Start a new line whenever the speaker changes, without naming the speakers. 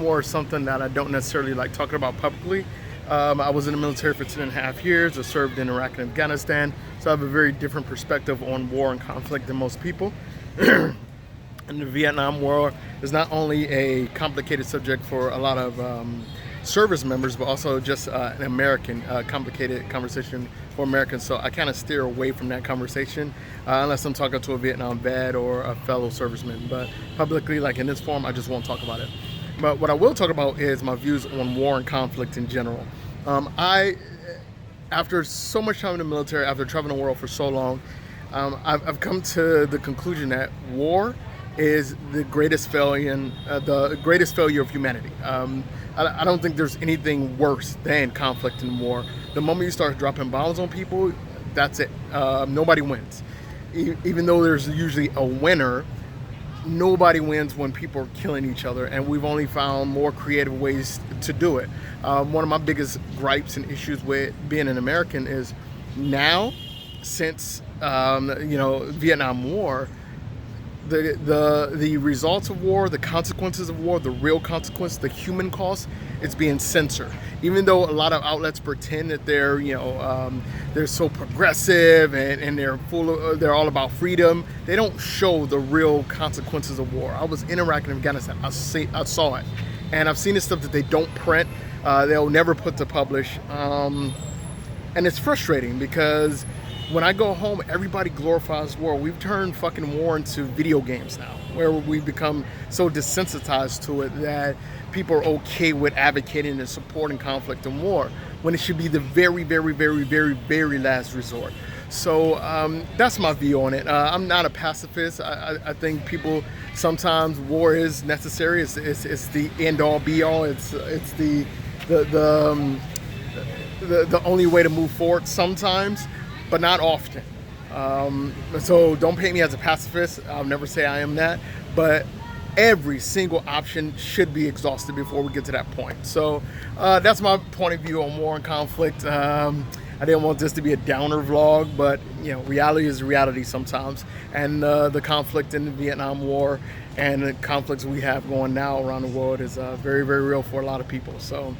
War is something that I don't necessarily like talking about publicly. I was in the military for 10.5 years. I served in Iraq and Afghanistan, so I have a very different perspective on war and conflict than most people. And the Vietnam War is not only a complicated subject for a lot of service members, but also just an American complicated conversation for Americans. So I kind of steer away from that conversation unless I'm talking to a Vietnam vet or a fellow serviceman. But publicly, like in this forum, I just won't talk about it. But what I will talk about is my views on war and conflict in general. After so much time in the military, after traveling the world for so long, I've come to the conclusion that war is the greatest failure of humanity. I don't think there's anything worse than conflict and war. The moment you start dropping bombs on people, that's it. Nobody wins. Even though there's usually a winner, nobody wins when people are killing each other, and we've only found more creative ways to do it. One of my biggest gripes and issues with being an American is now, since Vietnam War, the results of war, the consequences of war, the real consequence, the human cost, it's being censored. Even though a lot of outlets pretend that they're so progressive and they're all about freedom, they don't show the real consequences of war. I was in Iraq and Afghanistan. I saw it, and I've seen the stuff that they don't print. They'll never put to publish, and it's frustrating because when I go home, everybody glorifies war. We've turned fucking war into video games now, where we've become so desensitized to it that people are okay with advocating and supporting conflict and war, when it should be the very, very, very, very, very last resort. So that's my view on it. I'm not a pacifist. I think people, sometimes war is necessary. It's the end all be all. It's the only way to move forward sometimes, but not often. So don't paint me as a pacifist. I'll never say I am that, but every single option should be exhausted before we get to that point. So that's my point of view on war and conflict. I didn't want this to be a downer vlog, but reality is reality sometimes. And the conflict in the Vietnam War and the conflicts we have going now around the world is very, very real for a lot of people. So